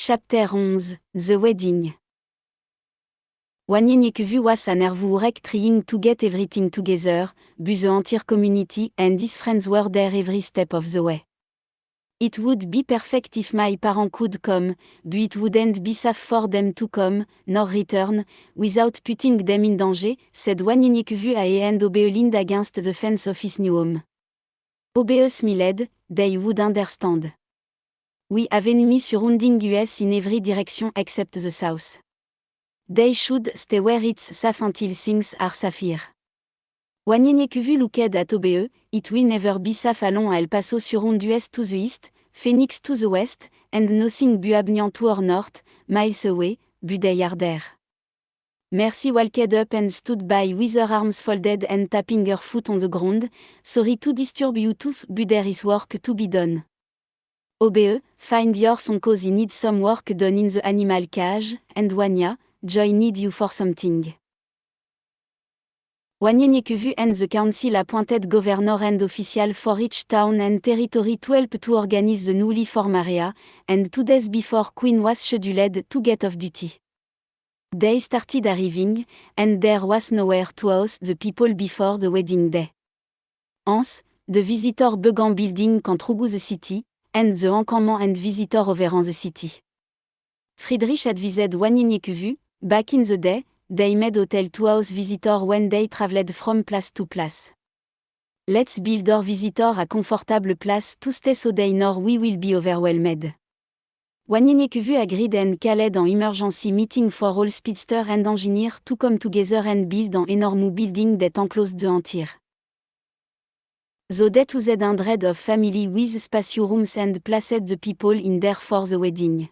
Chapter 11, The Wedding. Wanyeniekvu was a nervurek trying to get everything together, but the entire community and his friends were there every step of the way. It would be perfect if my parents could come, but it wouldn't be safe for them to come, nor return, without putting them in danger, said Wanyeniekvu and Obe leaned against the fence of his new home. Obe smiled, they would understand. We have enemies surrounding us in every direction except the south. They should stay where it's safe until things are safe here. Wanyeniekvu looked at Obe, it will never be safe along El Paso surround us to the east, Phoenix to the west, and nothing but Abnian to our north, miles away, but they are there. Mercy walked up and stood by with her arms folded and tapping her foot on the ground, sorry to disturb you too, but there is work to be done. Obe, find your son cause he needs some work done in the animal cage, and Wanya, Joy need you for something. Wanyeniekvu and the council appointed governor and official for each town and territory to help to organize the newly formed area, and 2 days before Queen was scheduled to get off duty. They started arriving, and there was nowhere to house the people before the wedding day. Hence, the visitor began building through the city, and the encampment and visitor over the city. Friedrich advised Wanyeniekvu, back in the day, they made hotel to house visitor when they traveled from place to place. Let's build our visitor a comfortable place to stay so they know we will be overwhelmed. Wanyeniekvu agreed and called an emergency meeting for all speedster and engineer to come together and build an enormous building that enclosed the entire. The day 200 of family with spacious rooms and placed the people in there for the wedding.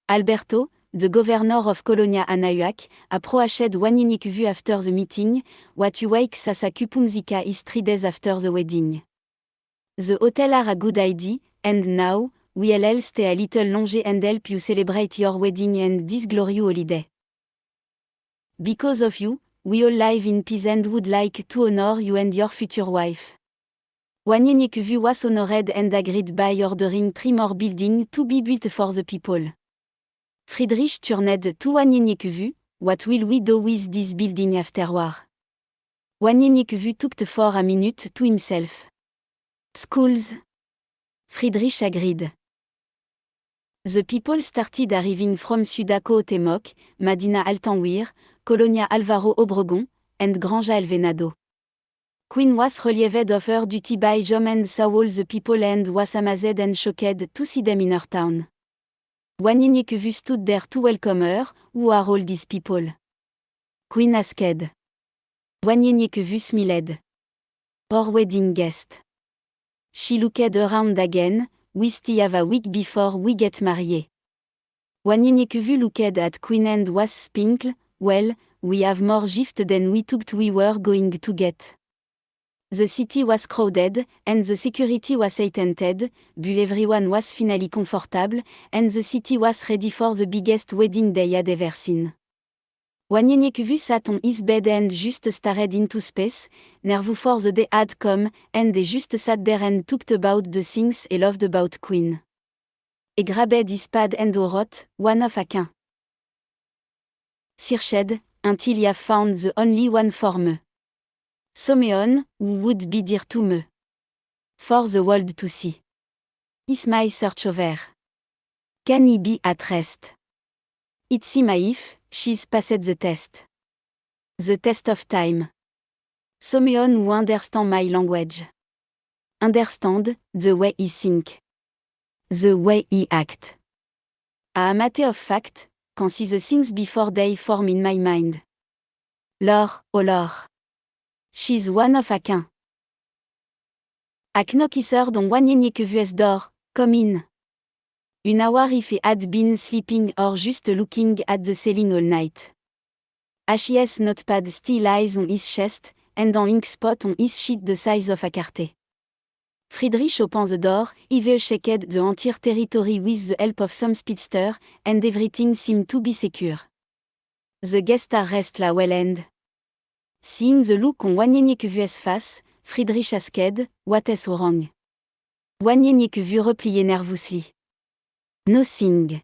Alberto, the governor of Colonia Anahuac, approached Wanyeniekvu after the meeting, what you wake Sasa Kupumzika is 3 days after the wedding. The hotel are a good idea, and now, we'll stay a little longer and help you celebrate your wedding and this glorious holiday. Because of you, we all live in peace and would like to honor you and your future wife. Wanyeniekvu was honored and agreed by ordering 3 more buildings to be built for the people. Friedrich turned to Wanyeniekvu, what will we do with this building afterward? Wanyeniekvu took for a minute to himself. Schools? Friedrich agreed. The people started arriving from Sudaco Otemoc, Madina Altanwir, Colonia Alvaro Obregon, and Granja El Venado. Queen was relieved of her duty by Jom and saw all the people and was amazed and shocked to see them in her town. Wanyeniekvu stood there to welcome her, who are all these people? Queen asked. Wanyeniekvu smiled. Our wedding guest. She looked around again, we still have a week before we get married. Wanyeniekvu looked at Queen and was spinkle, well, we have more gift than we thought we were going to get. The city was crowded, and the security was heightened, but everyone was finally comfortable, and the city was ready for the biggest wedding they had ever seen. Wanyeniekvu sat on his bed and just stared into space, nervous for the day had come, and they just sat there and talked about the things he loved about Queen. He grabbed his pad and wrote, one of a kind. Searched, until he have found the only one for me. Someone, who would be dear to me. For the world to see. Is my search over? Can he be at rest? It's my if, she's passed the test. The test of time. Someone who understand my language. Understand, the way he think. The way he act. A matter of fact, can see the things before they form in my mind. Lore, oh lore. She's one of a kind. A knock is heard on Wanyeniekvu's door, come in. An hour if he had been sleeping or just looking at the ceiling all night. His notepad still lies on his chest, and an ink spot on his sheet the size of a carte. Friedrich opened the door, he checked the entire territory with the help of some speedster, and everything seemed to be secure. The guests are rest la well end. Seeing the look on Wanyeniekvu's face, Friedrich asked, what is wrong? Wanyeniekvu replied nervously. Nothing.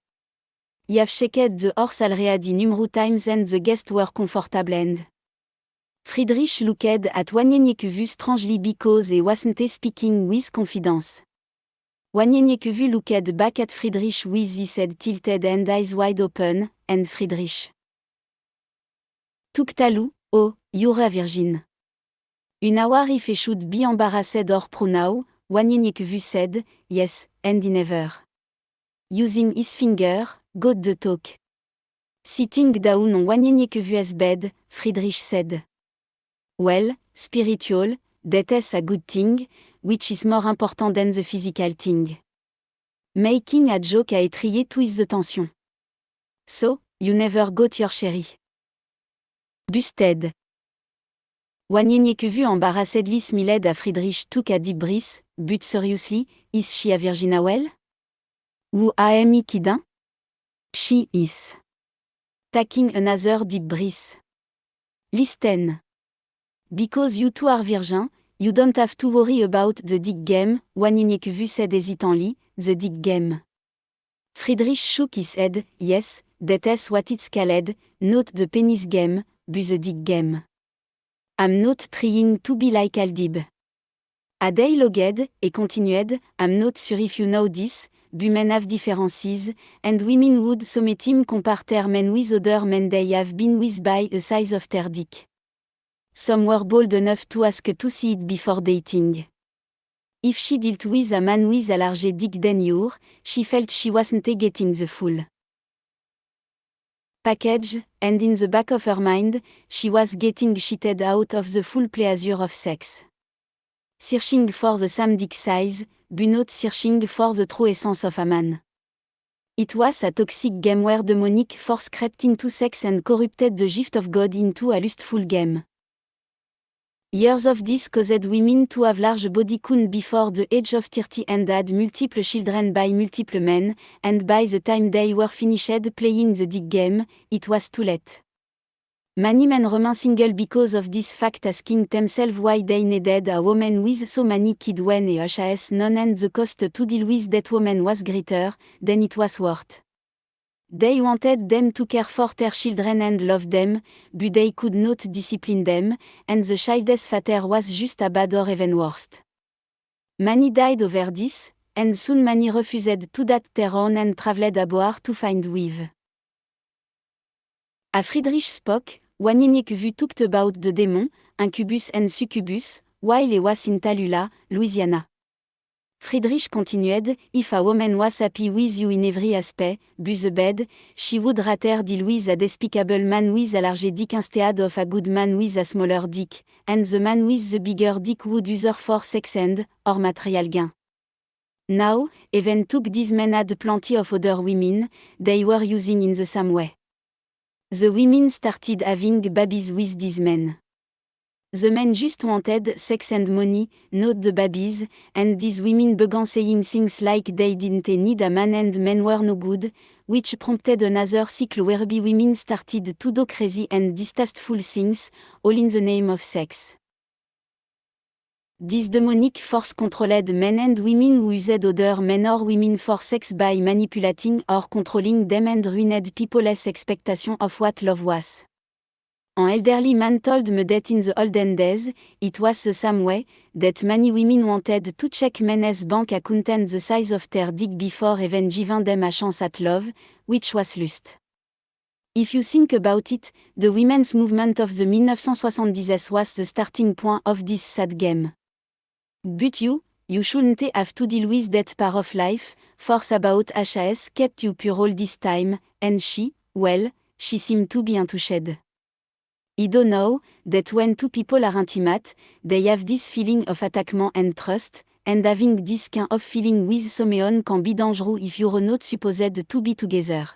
You've checked the horse already numerous times and the guests were comfortable and Friedrich looked at Wanieniekwu strangely because he wasn't speaking with confidence. Wanieniekwu looked back at Friedrich with his head tilted and eyes wide open, and Friedrich Tuktalu, oh, you're a virgin. Une hour if he should be embarrassed or proud, Wanieniekwu said, yes, and he never. Using his finger, got the talk. Sitting down on Wanieniekewu's bed, Friedrich said. Well, spiritual, that is a good thing, which is more important than the physical thing. Making a joke a étrié twist the tension. So, you never got your cherry. Busted. Wanieniekwu embarrassedly smiled à Friedrich took a deep breath, but seriously, is she a virgin well? Who am I kidding? She is. Taking another deep breath. Listen. Because you two are virgin, you don't have to worry about the dick game, Wanieniekwu said hesitantly, the dick game. Friedrich shook his head, yes, that's what it's called, not the penis game, but the dick game. I'm not trying to be like Aldib. A day logged, et continued, I'm not sure if you know this, but men have differences, and women would sometimes compare their men with other men they have been with by a size of their dick. Some were bold enough to ask to see it before dating. If she dealt with a man with a large dick then she felt she wasn't getting the full package, and in the back of her mind, she was getting cheated out of the full pleasure of sex. Searching for the same dick size, but not searching for the true essence of a man. It was a toxic game where demonic force crept into sex and corrupted the gift of God into a lustful game. Years of this caused women to have large body count before the age of 30 and had multiple children by multiple men, and by the time they were finished playing the dick game, it was too late. Many men remain single because of this fact, asking themselves why they needed a woman with so many kids when a has none and the cost to deal with that woman was greater than it was worth. They wanted them to care for their children and love them, but they could not discipline them, and the child's father was just a bad or even worse. Many died over this, and soon many refused to date their own and traveled abroad to find with. A Friedrich spoke, Wanieniekwu talked about the demon, incubus and succubus, while he was in Tallulah, Louisiana. Friedrich continued, if a woman was happy with you in every aspect, but the bed, she would rather deal with a despicable man with a large dick instead of a good man with a smaller dick, and the man with the bigger dick would use her for sex and, or material gain. Now, even though these men had plenty of other women, they were using in the same way. The women started having babies with these men. The men just wanted sex and money, not the babies, and these women began saying things like they didn't need a man and men were no good, which prompted another cycle whereby women started to do crazy and distasteful things, all in the name of sex. This demonic force controlled men and women who used other men or women for sex by manipulating or controlling them and ruined people's expectation of what love was. An elderly man told me that in the olden days, it was the same way, that many women wanted to check men's bank account and the size of their dick before even giving them a chance at love, which was lust. If you think about it, the women's movement of the 1970s was the starting point of this sad game. But you shouldn't have to deal with that part of life, force about has kept you pure all this time, and she seemed to be untouched. I don't know, that when two people are intimate, they have this feeling of attachment and trust, and having this kind of feeling with someone can be dangerous if you're not supposed to be together.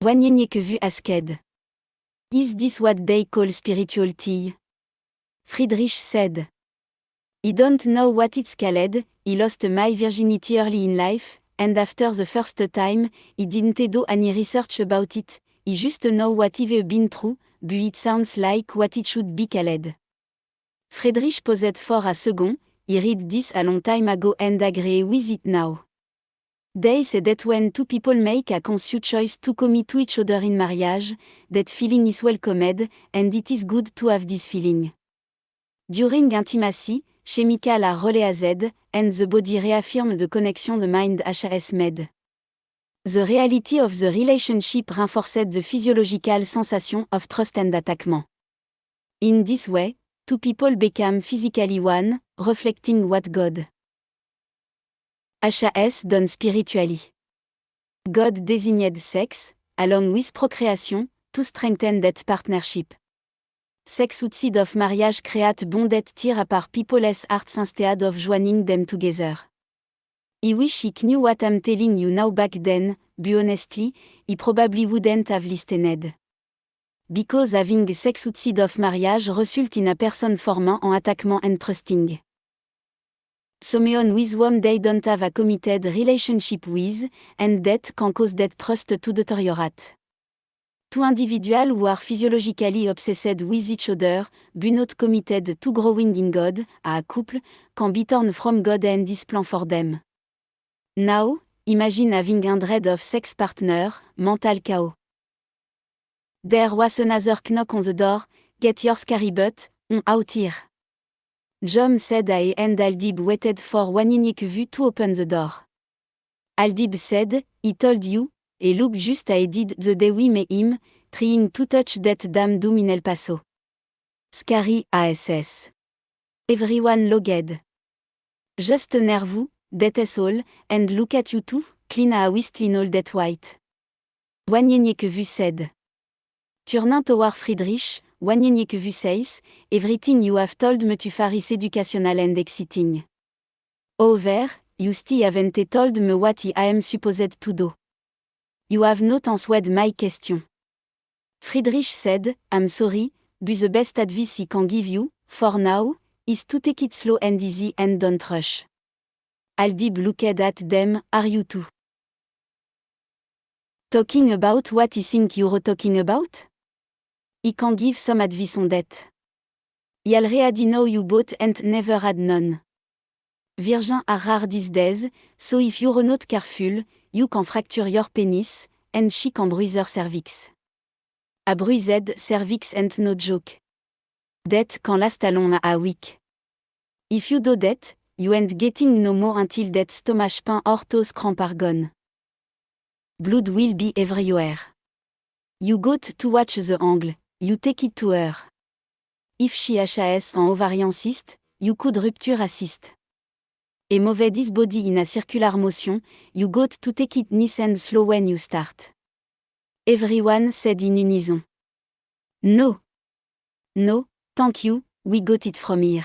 Wanieniekwu asked. Is this what they call spirituality? Friedrich said. I don't know what it's called, I lost my virginity early in life, and after the first time, I didn't do any research about it, I just know what I've been through, but it sounds like what it should be called. Friedrich paused for a second, I read this a long time ago and agree with it now. They say that when two people make a conscious choice to commit to each other in marriage, that feeling is welcomed, and it is good to have this feeling. During intimacy, chemical are released, and the body reaffirm the connection the mind has made. The reality of the relationship reinforced the physiological sensation of trust and attachment. In this way, two people become physically one, reflecting what God has done spiritually. God designed sex, along with procreation, to strengthen that partnership. Sex outside of marriage create bond that tear apart people's hearts instead of joining them together. I wish I knew what I'm telling you now back then, but honestly, I probably wouldn't have listened. Because having sex outside of marriage result in a person formant an attachment and trusting someone with whom they don't have a committed relationship with, and that can cause that trust to deteriorate. Two individuals who are physiologically obsessed with each other, but not committed to growing in God, a couple, can be torn from God and His plan for them. Now, imagine having 100 of sex partner, mental chaos. There was another knock on the door, get your scary butt, on out here. Jom said I and Aldib waited for one unique view to open the door. Aldib said, he told you, et look just I did the day we met him, trying to touch that damn doom in El Paso. Scary ASS. Everyone logged. Just nervous, that is all, and look at you two, clean a whist in all that white. One unique view said. Turning toward Friedrich, one unique view says, everything you have told me to far is educational and exciting. However, you still haven't told me what I am supposed to do. You have not answered my question. Friedrich said, I'm sorry, but the best advice I can give you, for now, is to take it slow and easy and don't rush. Aldib looked at them, are you two talking about what I think you're talking about? I can give some advice on that. I already know you both and never had none. Virgins are rare these days, so if you're not careful, you can fracture your penis, and she can bruise her cervix. A bruised cervix ain't no joke. That can last along a week. If you do that, you ain't getting no more until that stomach pain or toes cramp are gone. Blood will be everywhere. You got to watch the angle, you take it to her. If she has an ovarian cyst, you could rupture a cyst. Et move this body in a circular motion, you got to take it nice and slow when you start. Everyone said in unison. No. No, thank you, we got it from here.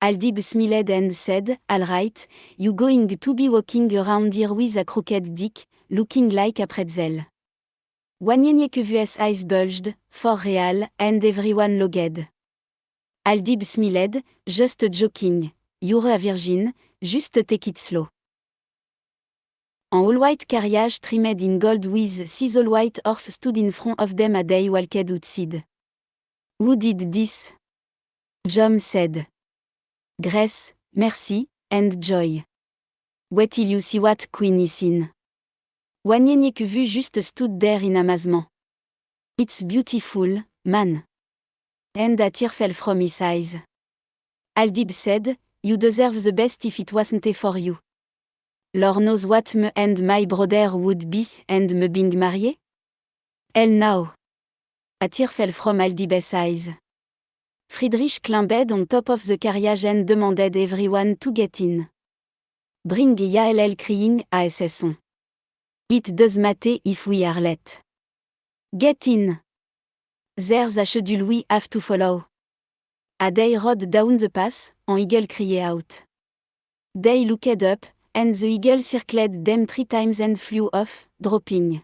Aldib smiled and said, alright, you going to be walking around here with a crooked dick, looking like a pretzel. One unique vue's eyes bulged, for real, and everyone logged. Aldib smiled, just joking, you're a virgin, just take it slow. An all-white carriage trimmed in gold with six all-white horses stood in front of them as they walked outside. Who did this? Jom said. Grace, mercy, and joy. Wait till you see what Queen is in. One unique view just stood there in amazement. It's beautiful, man. And a tear fell from his eyes. Aldib said, you deserve the best if it wasn't for you. Lord knows what me and my brother would be and me being married? Hell now. A tear fell from Aldib's eyes. Friedrich climbed on top of the carriage and demanded everyone to get in. Bring Yael crying à son. It does matter if we are late. Get in. There's a schedule we have to follow. As they rode down the pass, an eagle cried out. They looked up, and the eagle circled them 3 times and flew off, dropping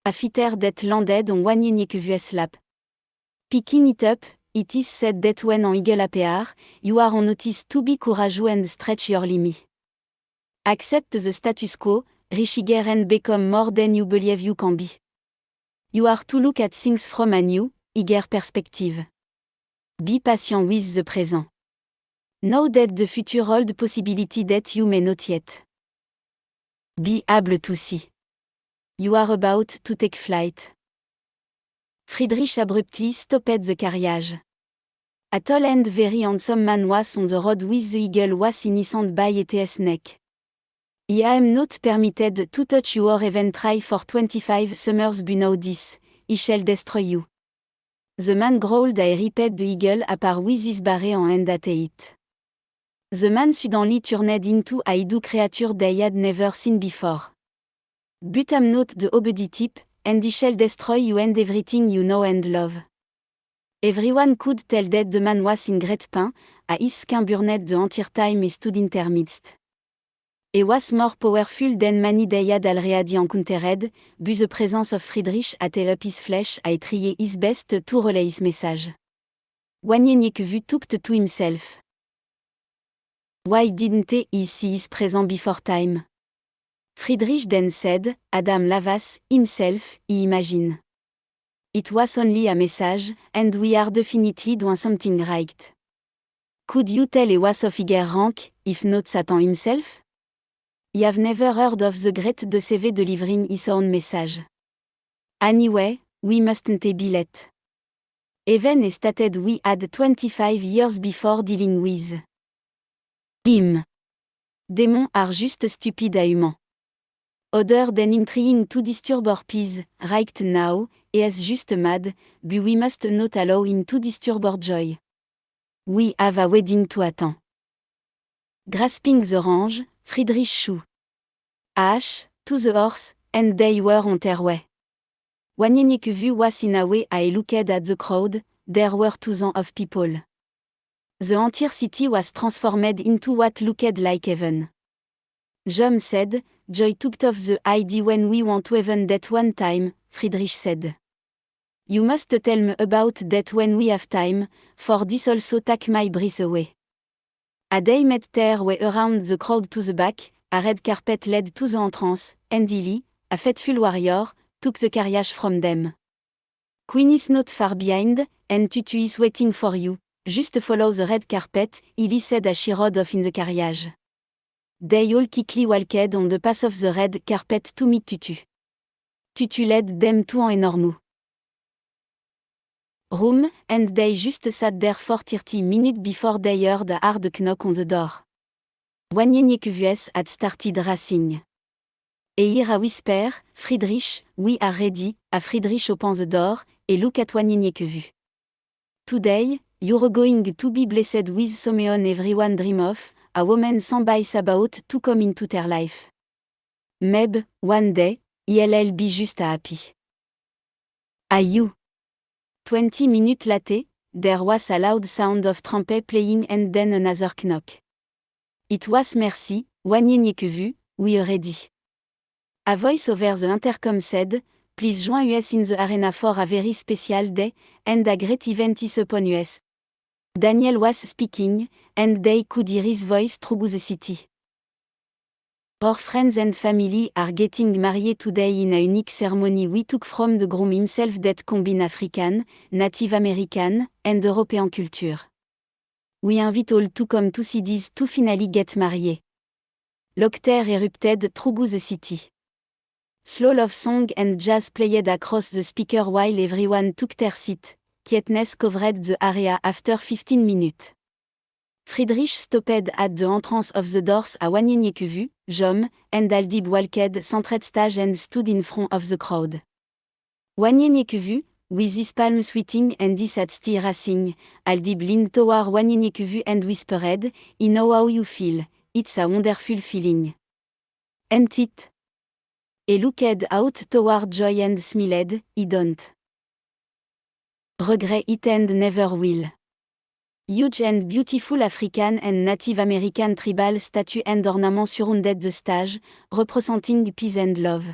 a feather that landed on one unique view's lap. Picking it up, it is said that when an eagle appears, you are on notice to be courageous and stretch your limit. Accept the status quo, richiger and become more than you believe you can be. You are to look at things from a new, eager perspective. Be patient with the present. Know that the future holds possibility that you may not yet. Be able to see. You are about to take flight. Friedrich abruptly stopped the carriage. A tall and very handsome man was on the road with the eagle was innocent by its neck. I am not permitted to touch your even try for 25 summers below this, I shall destroy you. The man growled I ripped the eagle apart with his barre en hand at it. The man suddenly turned into a hideous creature they had never seen before. But I'm not the obedy type, and I shall destroy you and everything you know and love. Everyone could tell that the man was in great pain, a his skin burned the entire time he stood in their midst. He was more powerful than many they had already encountered, but the presence of Friedrich had up his flesh I tried his best to relay his message. Wanieniekwu talked to himself. Why didn't he see his presence before time? Friedrich then said, Adam Lavas, himself, he imagined. It was only a message, and we are definitely doing something right. Could you tell he was of higher rank, if not Satan himself? I have never heard of the great DCV delivering his own message. Anyway, we mustn't be late. Even he stated we had 25 years before dealing with him. Demons are just stupid humans. Other than him trying to disturb our peace, right now, he is just mad, but we must not allow him to disturb our joy. We have a wedding to attend. Grasping the range, Friedrich shook Ash, to the horse, and they were on their way. Wanieniekwu was in a way I looked at the crowd, there were thousands of people. The entire city was transformed into what looked like heaven. Jom said, Joy took off the ID when we went to heaven that one time, Friedrich said. You must tell me about that when we have time, for this also take my breath away. As they made their way around the crowd to the back, a red carpet led to the entrance, and Illy, a faithful warrior, took the carriage from them. Queen is not far behind, and Tutu is waiting for you. Just follow the red carpet, Illy said as she rode off in the carriage. They all quickly walked on the path of the red carpet to meet Tutu. Tutu led them to an enormous room, and they just sat there for 30 minutes before they heard a hard knock on the door. Wanieniekwu had started racing. Et here a whisper, Friedrich, we are ready, a Friedrich opened the door, et look at Wanieniekwu. Today, you're going to be blessed with someone everyone dream of, a woman somebody's about to come into their life. Maybe, one day, I'll be just happy. Are you? 20 minutes later, there was a loud sound of trumpet playing and then another knock. It was Merci, Wanieniekwu, we are ready. A voice over the intercom said, Please join us in the arena for a very special day, and a great event is upon us. Daniel was speaking, and they could hear his voice through the city. Our friends and family are getting married today in a unique ceremony we took from the groom himself that combine African, Native American, and European culture. We invite all to come to see these two finally get married. Laughter erupted through the city. Slow love song and jazz played across the speaker while everyone took their seat. Quietness covered the area after 15 minutes. Friedrich stopped at the entrance of the doors a Wanieniekwu, Jom, and Aldib walked centered stage and stood in front of the crowd. Wanieniekwu, with his palm sweating and his head still racing, Aldib leaned toward Wanieniekwu and whispered, I know how you feel, it's a wonderful feeling. Ain't it? He looked out toward Joy and smiled, I don't regret it and never will. Huge and beautiful African and Native American tribal statue and ornaments surrounded the stage, representing peace and love.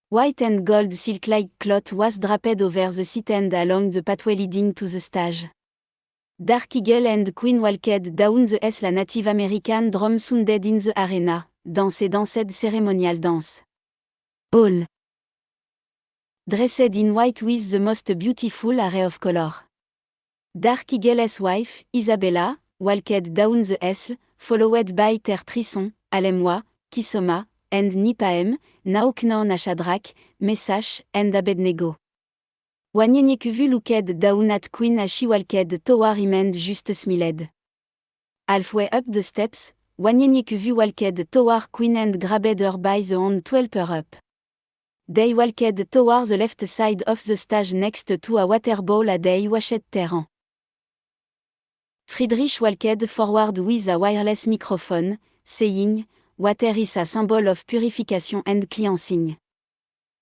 White and gold silk-like cloth was draped over the seat and along the pathway leading to the stage. Dark Eagle and Queen walked down the aisle. La Native American drum sounded in the arena, danced ceremonial dance. All dressed in white with the most beautiful array of color. Dark Eagle's wife, Isabella, walked down the aisle, followed by their three sons, Alemwa, Kisoma, and Nipaem, Naoknaon Ashadrak, Mesach, and Abednego. Wanyenyekuvu looked down at Queen as she walked toward him and just smiled. Halfway up the steps, Wanyenyekuvu walked toward Queen and grabbed her by the hand to help her up. They walked toward the left side of the stage next to a water bowl and they washed their hands. Friedrich walked forward with a wireless microphone, saying, "Water is a symbol of purification and cleansing.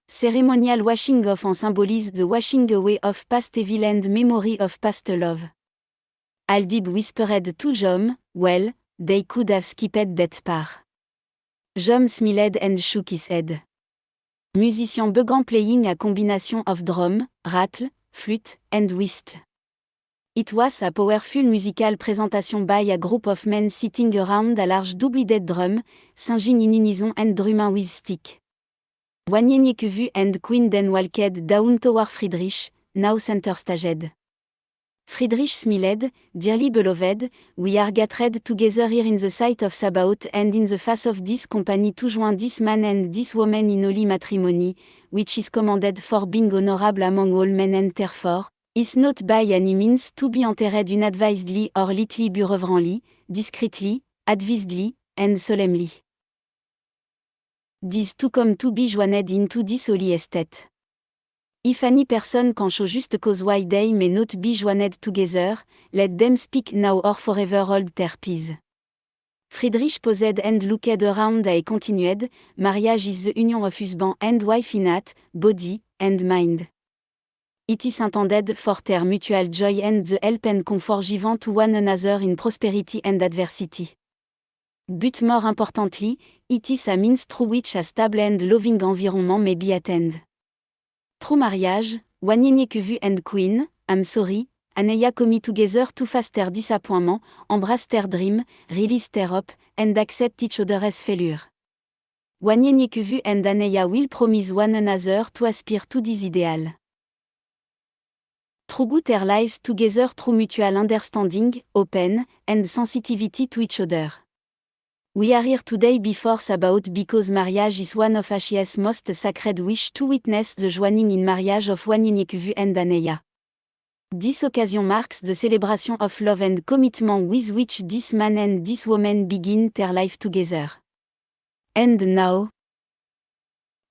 Ceremonial washing off en symbolise the washing away of past evil and memory of past love." Aldib whispered to Jom, "Well, they could have skipped that part." Jom smiled and shook his head. Musician began playing a combination of drum, rattle, flute, and whistle. It was a powerful musical presentation by a group of men sitting around a large double-dead drum, singing in unison and drumming with stick. Wanyenyekuvu and Queen then walked down toward Friedrich, now center staged. Friedrich smiled, "Dearly beloved, we are gathered together here in the sight of Sabaoth and in the face of this company to join this man and this woman in holy matrimony, which is commanded for being honorable among all men and therefore, is not by any means to be entered unadvisedly or lightly but reverently, discreetly, advisedly, and solemnly. These two come to be joined into this holy estate. If any person can show just cause why they may not be joined together, let them speak now or forever hold their peace." Friedrich paused and looked around and continued, "Marriage is the union of husband and wife in heart, body, and mind. It is intended for their mutual joy and the help and comfort given to one another in prosperity and adversity. But more importantly, it is a means through which a stable and loving environment may be attained. Through marriage, Wanyenyekuvu and Queen, I'm sorry, Aneya come together to face their disappointment, embrace their dream, release their hope, and accept each other as failure. Wanyenyekuvu and Aneya will promise one another to aspire to this ideal. Through their lives together through mutual understanding, open, and sensitivity to each other. We are here today before Sabaoth because marriage is one of Ashia's most sacred wish to witness the joining in marriage of Wanyenyekuvu and Aneya. This occasion marks the celebration of love and commitment with which this man and this woman begin their life together. And now,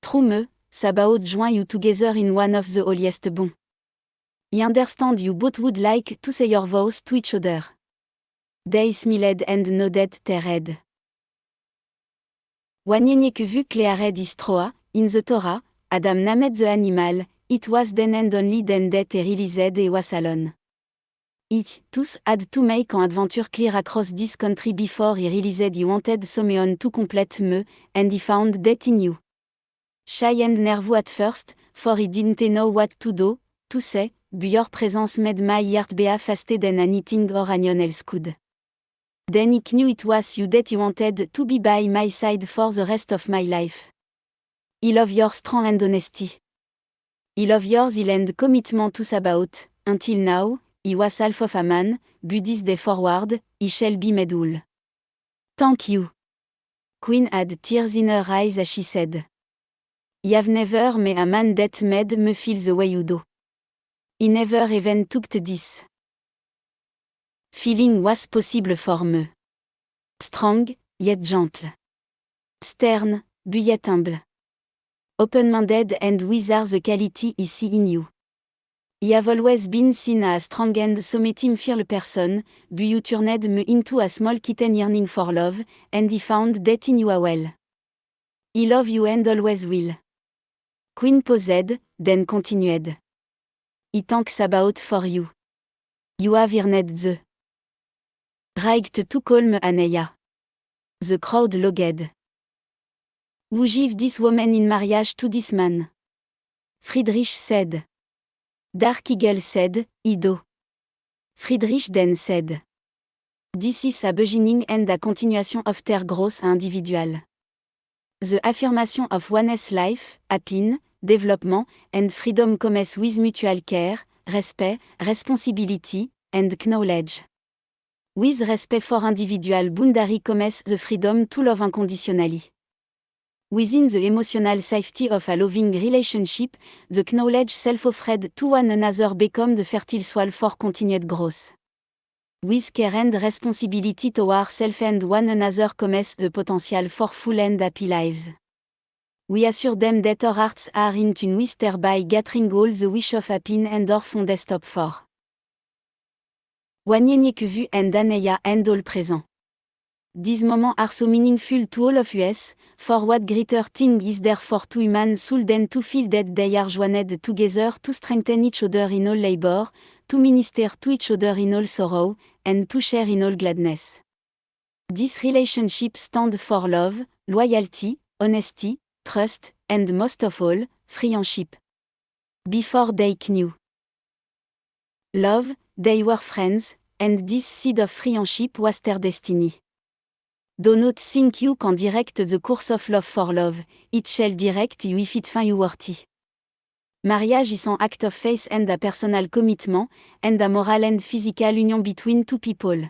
through me, Sabaoth join you together in one of the holiest bonds. I understand you both would like to say your vows to each other. They smiled and nodded their head. Wanyenyekuvu cleared his throat, in the Torah, Adam named the animal, it was then and only then that he realized he was alone. It, thus, had to make an adventure clear across this country before he realized he wanted someone to complete me, and he found that in you. Shy and nervous at first, for he didn't know what to do, to say, but your presence made my heart beat faster than anything or anyone else could. Then he knew it was you that he wanted to be by my side for the rest of my life. I love your strength and honesty. I love your zeal and commitment to Sabaoth. Until now, he was half of a man, but this day forward, he shall be made whole. Thank you. Queen had tears in her eyes as she said. I have never met a man that made me feel the way you do. I never even took this feeling was possible for me. Strong, yet gentle. Stern, but yet humble. Open-minded and with the quality I see in you. I have always been seen as strong and submissive fearful person, but you turned me into a small kitten yearning for love, and I found that in you as well. I love you and always will. Queen paused, then continued. I thank Sabaoth for you. You have earned the right to call me Aneya. The crowd logged. Who give this woman in marriage to this man? Friedrich said. Dark Eagle said, Ido. Friedrich then said. This is a beginning and a continuation of their growth individual. The affirmation of one's life, happiness, development, and freedom comes with mutual care, respect, responsibility, and knowledge. With respect for individual boundary comes the freedom to love unconditionally. Within the emotional safety of a loving relationship, the knowledge self-offered to one another become the fertile soil for continued growth. With care and responsibility toward self and one another comes the potential for full and happy lives. We assure them that our hearts are in tune with thereby gathering all the wish of happiness and our fondest hope for. Wanyényekuvu and Aneya and all present. These moments are so meaningful to all of us, for what greater thing is there for two human souls than to feel that they are joined together to strengthen each other in all labor, to minister to each other in all sorrow, and to share in all gladness. This relationship stand for love, loyalty, honesty, trust, and most of all, friendship. Before they knew love, they were friends, and this seed of friendship was their destiny. Do not think you can direct the course of love for love, it shall direct you if it find you worthy. Marriage is an act of faith and a personal commitment, and a moral and physical union between two people.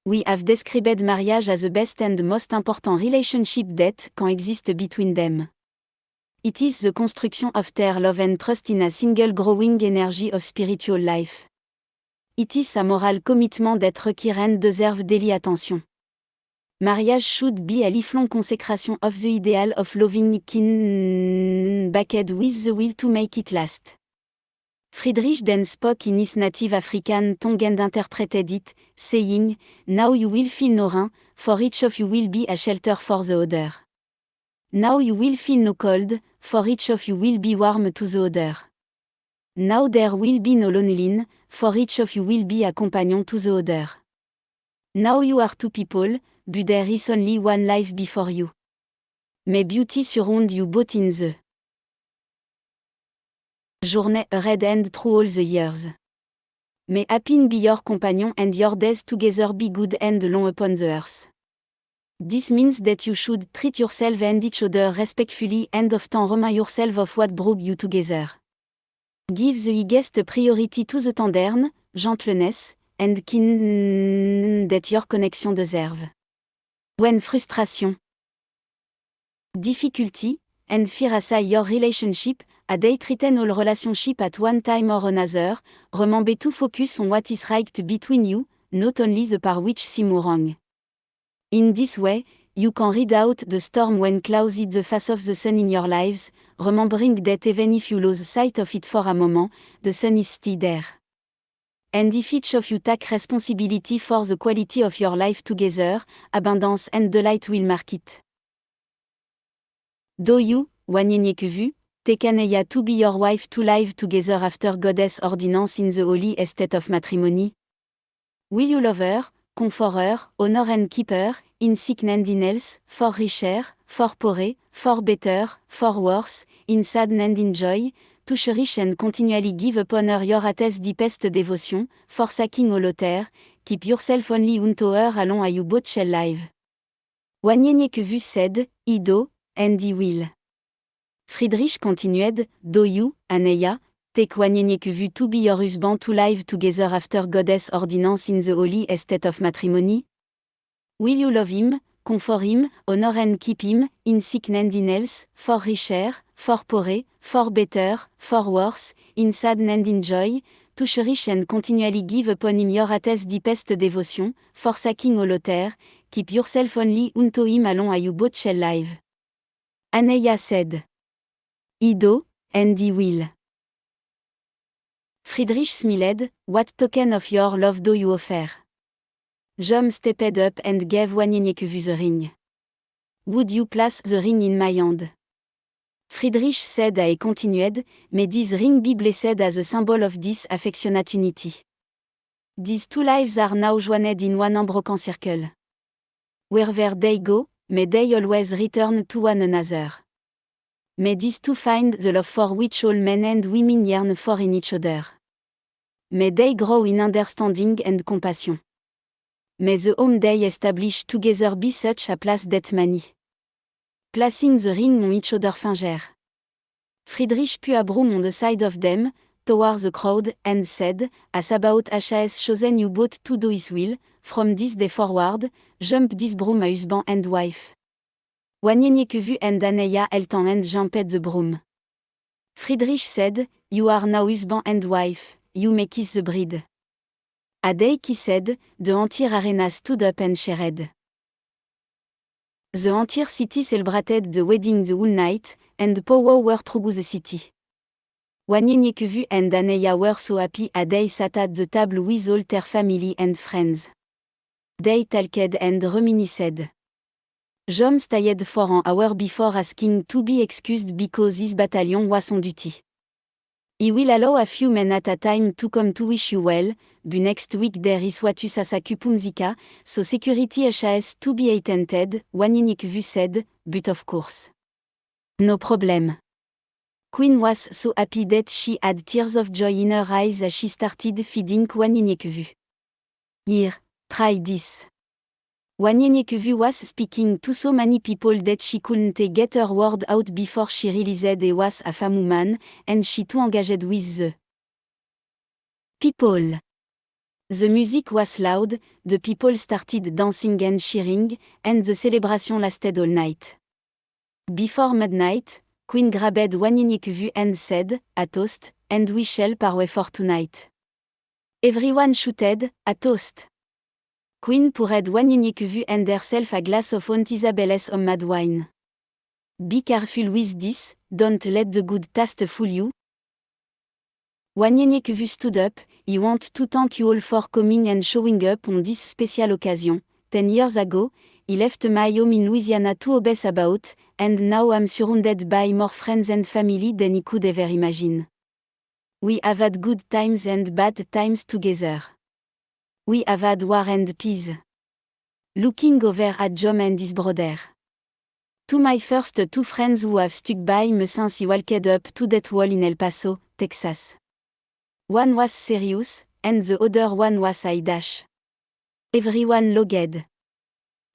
We have described marriage as the best and most important relationship that can exist between them. It is the construction of their love and trust in a single growing energy of spiritual life. It is a moral commitment that requires and deserves daily attention. Marriage should be a lifelong consecration of the ideal of loving kin backed with the will to make it last. Friedrich then spoke in his native African tongue and interpreted it, saying, "Now you will feel no rain, for each of you will be a shelter for the other. Now you will feel no cold, for each of you will be warm to the other. Now there will be no loneliness, for each of you will be a companion to the other. Now you are two people, but there is only one life before you. May beauty surround you both in the journey ahead and through all the years. May happy be your companion and your days together be good and long upon the earth. This means that you should treat yourself and each other respectfully and often remind yourself of what brought you together. Give the highest priority to the tenderness, gentleness, and kindness that your connection deserve. When frustration, difficulty, and fear assail your relationship, a they threaten all relationship at one time or another, remember to focus on what is right between you, not only the part which seems wrong. In this way, you can ride out the storm when clouds hit the face of the sun in your lives, remembering that even if you lose sight of it for a moment, the sun is still there. And if each of you take responsibility for the quality of your life together, abundance and delight will mark it. Do you, Wanyényekuvu, take Aneya to be your wife to live together after God's ordinance in the holy estate of matrimony? Will you love her, comfort her, honor and keep her, in sickness and in health, for richer, for poorer, for better, for worse, in sadness and in joy, to cherish and continually give upon her your deepest devotion, forsaking all other, keep yourself only unto her alone a you both shall live. Wanyényekuvu said, "I do, and I will." Friedrich continued, "Do you, Aneya, take Wanyényekuvu to be your husband to live together after God's ordinance in the holy estate of matrimony? Will you love him, comfort him, honor and keep him, in sickness and in health, for richer, for poorer, for better, for worse, in sadness and in joy, to cherish and continually give upon him your deepest devotion, forsaking all other, keep yourself only unto him alone a you both shall live?" Aneya said, "I do, and I will." Friedrich smiled, "What token of your love do you offer?" Jom stepped up and gave Wanyényekuvu the ring. "Would you place the ring in my hand?" Friedrich said and continued, "May this ring be blessed as a symbol of this affectionate unity. These two lives are now joined in one unbroken circle. Wherever they go, may they always return to one another. May these two find the love for which all men and women yearn for in each other. May they grow in understanding and compassion. May the home they establish together be such a place that many, placing the ring on each other finger." Friedrich put a broom on the side of them, toward the crowd, and said, "As about has chosen you both to do his will, from this day forward, jump this broom a husband and wife. Wanyenyekevu and Aneya eltan and jumped the broom. Friedrich said, "You are now husband and wife, you may kiss the bride." A day kissed, the entire arena stood up and cheered. The entire city celebrated the wedding the whole night, and the power were through the city. Wanyenyekevu and Aneya were so happy as they sat at the table with all their family and friends. They talked and reminisced. Jom stayed for an hour before asking to be excused because his battalion was on duty. He will allow a few men at a time to come to wish you well, but next week there is Watus Asakupumzika, so security HAS to be attended, Wanyenyekevu said, but of course. No problem. Queen was so happy that she had tears of joy in her eyes as she started feeding Wanyenyekevu. Here, try this. Wanyenyekevu was speaking to so many people that she couldn't get her word out before she realized he was a femme woman, and she too engaged with the people. The music was loud, the people started dancing and cheering, and the celebration lasted all night. Before midnight, Queen grabbed Wanyenyekevu and said, "A toast, and we shall parway for tonight." Everyone shouted, "A toast." Queen poured Wanyenyekevu and herself a glass of Aunt Isabelle's homemade wine. Be careful with this, don't let the good taste fool you. Wanyenyekevu stood up, he want to thank you all for coming and showing up on this special occasion. 10 years ago, he left my home in Louisiana to obsess about, and now I'm surrounded by more friends and family than he could ever imagine. We have had good times and bad times together. We have had war and peace. Looking over at Jom and his brother. To my first two friends who have stuck by me since he walked up to that wall in El Paso, Texas. One was serious, and the other one was Aidash. Everyone logged.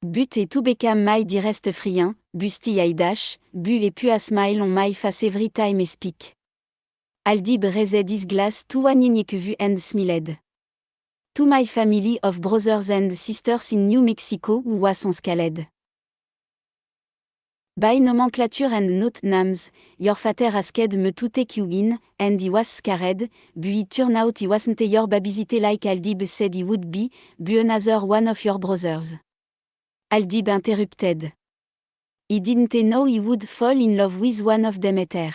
But et to become my dearest friend, Busty Aidash, bu et pu a smile on my face every time I speak. Aldib raised his glass to Wanyenyekevu and smiled. To my family of brothers and sisters in New Mexico who was on scaled. By nomenclature and not names, your father asked me to take you in, and he was scared, but it turned out he wasn't your babysitting like Aldib said he would be, but another one of your brothers. Aldib interrupted. He didn't know he would fall in love with one of them either.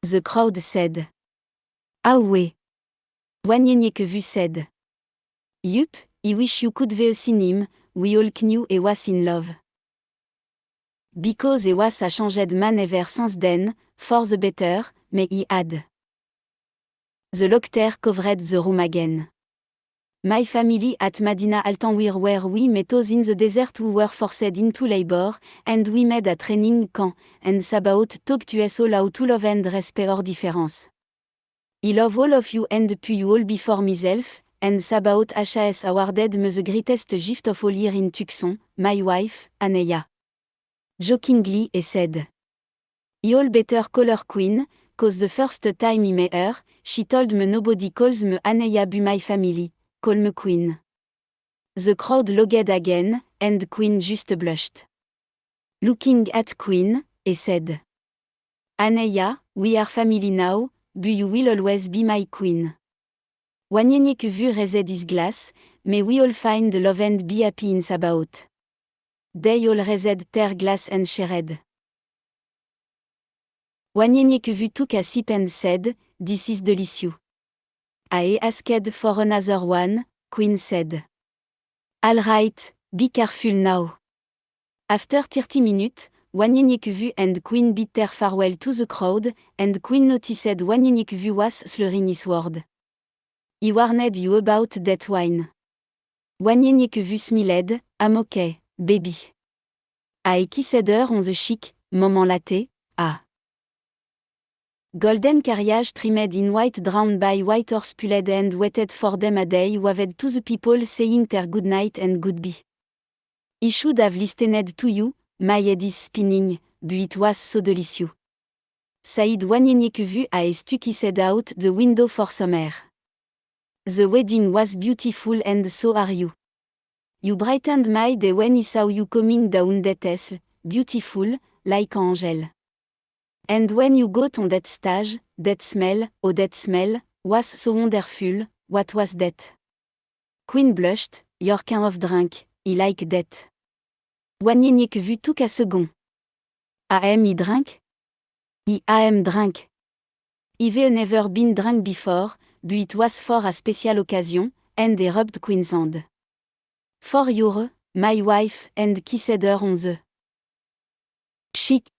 The crowd said. Ah ouais. Wanyenyekevu said. Yup, I wish you could have seen him, we all knew he was in love. Because he was a changed man ever since then, for the better, mais he had. The doctor covered the room again. My family at Medina Altanwir where we met those in the desert who were forced into labor, and we made a training camp, and Sabaoth talk to us all how to love and respect our difference. I love all of you and pu you all before myself, and Sabaoth HAS awarded me the greatest gift of all year in Tucson, my wife, Aneya. Jokingly he said. I all better call her Queen, cause the first time I met her, she told me nobody calls me Aneya bu my family, call me Queen. The crowd logged again, and Queen just blushed. Looking at Queen, he said. Aneya, we are family now, but you will always be my queen. Wanyenyekevu raised his glass, may we all find love and be happy in Sabaoth. They all raised their glass and shared. Wanyenyekevu took a sip and said, "This is delicious." I asked for another one, Queen said. All right, be careful now. After 30 minutes, Wanyenyekevu and Queen bid their farewell to the crowd, and Queen noticed Wanyenyekevu was slurring his word. He warned you about that wine. Wanyenyekevu smiled, "I'm okay, baby." I kissed her on the cheek, moment latte, ah. Golden carriage trimmed in white drawn by white horse pulled and waited for them a day waved to the people saying their good night and goodbye. I should have listened to you, my head is spinning, but it was so delicious. Said Wanyenyekevu as stuck his head out the window for some air. The wedding was beautiful and so are you. You brightened my day when I saw you coming down that hill, beautiful, like angel. And when you got on that stage, that smell, oh that smell, was so wonderful, what was that? Queen blushed, your kind of drink, I like that. Wagnénic vu tout qu'à second. Am I drink? I am drink. I've never been drunk before, but it was for a special occasion, and they rubbed Queen's hand. For your, my wife, and kissed her on the cheek.